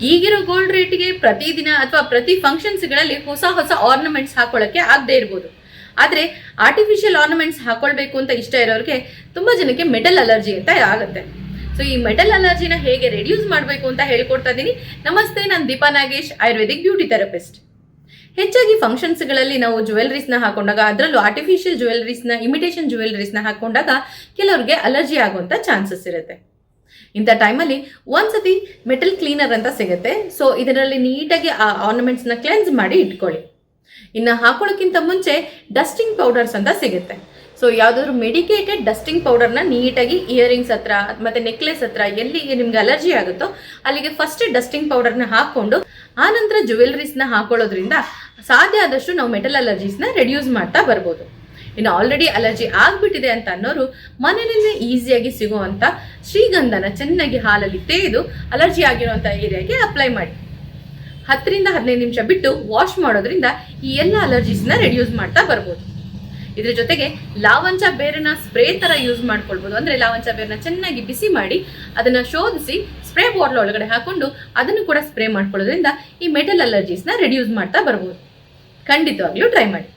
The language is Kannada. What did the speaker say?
ಈಗಿರೋ ಗೋಲ್ಡ್ ರೇಟ್ಗೆ ಪ್ರತಿದಿನ ಅಥವಾ ಪ್ರತಿ ಫಂಕ್ಷನ್ಸ್ಗಳಲ್ಲಿ ಹೊಸ ಹೊಸ ಆರ್ನಮೆಂಟ್ಸ್ ಹಾಕೊಳ್ಳೋಕ್ಕೆ ಆಗದೆ ಇರ್ಬೋದು. ಆದರೆ ಆರ್ಟಿಫಿಷಿಯಲ್ ಆರ್ನಮೆಂಟ್ಸ್ ಹಾಕೊಳ್ಬೇಕು ಅಂತ ಇಷ್ಟ ಇರೋರಿಗೆ ತುಂಬ ಜನಕ್ಕೆ ಮೆಟಲ್ ಅಲರ್ಜಿ ಅಂತ ಆಗುತ್ತೆ. ಸೊ ಈ ಮೆಟಲ್ ಅಲರ್ಜಿನ ಹೇಗೆ ರೆಡ್ಯೂಸ್ ಮಾಡಬೇಕು ಅಂತ ಹೇಳ್ಕೊಡ್ತಾ ಇದ್ದೀನಿ. ನಮಸ್ತೆ, ನಾನು ದೀಪಾ ನಾಗೇಶ್, ಆಯುರ್ವೇದಿಕ್ ಬ್ಯೂಟಿ ಥೆರಪಿಸ್ಟ್. ಹೆಚ್ಚಾಗಿ ಫಂಕ್ಷನ್ಸ್ಗಳಲ್ಲಿ ನಾವು ಜ್ಯುವೆಲ್ರೀಸ್ನ ಹಾಕೊಂಡಾಗ, ಅದರಲ್ಲೂ ಆರ್ಟಿಫಿಷಿಯಲ್ ಜ್ಯುವೆಲ್ರೀಸ್ನ, ಇಮಿಟೇಷನ್ ಜ್ಯುವೆಲ್ರೀಸ್ನ ಹಾಕೊಂಡಾಗ ಕೆಲವ್ರಿಗೆ ಅಲರ್ಜಿ ಆಗುವಂಥ ಚಾನ್ಸಸ್ ಇರುತ್ತೆ. ಇಂಥ ಟೈಮಲ್ಲಿ ಒಂದ್ಸತಿ ಮೆಟಲ್ ಕ್ಲೀನರ್ ಅಂತ ಸಿಗುತ್ತೆ. ಸೊ ಇದರಲ್ಲಿ ನೀಟಾಗಿ ಆ ಆರ್ನಮೆಂಟ್ಸ್ನ ಕ್ಲೆನ್ಸ್ ಮಾಡಿ ಇಟ್ಕೊಳ್ಳಿ. ಇನ್ನು ಹಾಕೊಳ್ಳೋಕ್ಕಿಂತ ಮುಂಚೆ ಡಸ್ಟಿಂಗ್ ಪೌಡರ್ಸ್ ಅಂತ ಸಿಗುತ್ತೆ. ಸೊ ಯಾವುದಾದ್ರೂ ಮೆಡಿಕೇಟೆಡ್ ಡಸ್ಟಿಂಗ್ ಪೌಡರ್ನ ನೀಟಾಗಿ ಇಯರಿಂಗ್ಸ್ ಹತ್ರ ಮತ್ತು ನೆಕ್ಲೆಸ್ ಹತ್ರ ಎಲ್ಲಿಗೆ ನಿಮ್ಗೆ ಅಲರ್ಜಿ ಆಗುತ್ತೋ ಅಲ್ಲಿಗೆ ಫಸ್ಟ್ ಡಸ್ಟಿಂಗ್ ಪೌಡರ್ನ ಹಾಕ್ಕೊಂಡು ಆನಂತರ ಜ್ಯುವೆಲ್ರೀಸ್ನ ಹಾಕೊಳ್ಳೋದ್ರಿಂದ ಸಾಧ್ಯ ಆದಷ್ಟು ನಾವು ಮೆಟಲ್ ಅಲರ್ಜೀಸ್ನ ರೆಡ್ಯೂಸ್ ಮಾಡ್ತಾ ಬರ್ಬೋದು. ಇನ್ನು ಆಲ್ರೆಡಿ ಅಲರ್ಜಿ ಆಗಿಬಿಟ್ಟಿದೆ ಅಂತ ಅನ್ನೋರು ಮನೆಯಲ್ಲೇ ಈಸಿಯಾಗಿ ಸಿಗುವಂಥ ಶ್ರೀಗಂಧನ ಚೆನ್ನಾಗಿ ಹಾಲಲ್ಲಿ ತೇದು ಅಲರ್ಜಿ ಆಗಿರುವಂಥ ಏರಿಯಾಗೆ ಅಪ್ಲೈ ಮಾಡಿ 10ರಿಂದ 15 ನಿಮಿಷ ಬಿಟ್ಟು ವಾಶ್ ಮಾಡೋದ್ರಿಂದ ಈ ಎಲ್ಲ ಅಲರ್ಜೀಸ್ನ ರೆಡ್ಯೂಸ್ ಮಾಡ್ತಾ ಬರ್ಬೋದು. ಇದ್ರ ಜೊತೆಗೆ ಲಾವಂಚ ಬೇರನ್ನ ಸ್ಪ್ರೇ ಥರ ಯೂಸ್ ಮಾಡ್ಕೊಳ್ಬೋದು. ಅಂದರೆ ಲಾವಂಚ ಬೇರನ್ನ ಚೆನ್ನಾಗಿ ಬಿಸಿ ಮಾಡಿ ಅದನ್ನು ಶೋಧಿಸಿ ಸ್ಪ್ರೇ ಬಾಟ್ಲ್ ಒಳಗಡೆ ಹಾಕೊಂಡು ಅದನ್ನು ಕೂಡ ಸ್ಪ್ರೇ ಮಾಡ್ಕೊಳ್ಳೋದ್ರಿಂದ ಈ ಮೆಟಲ್ ಅಲರ್ಜೀಸ್ನ ರೆಡ್ಯೂಸ್ ಮಾಡ್ತಾ ಬರ್ಬೋದು. ಖಂಡಿತವಾಗ್ಲೂ ಟ್ರೈ ಮಾಡಿ.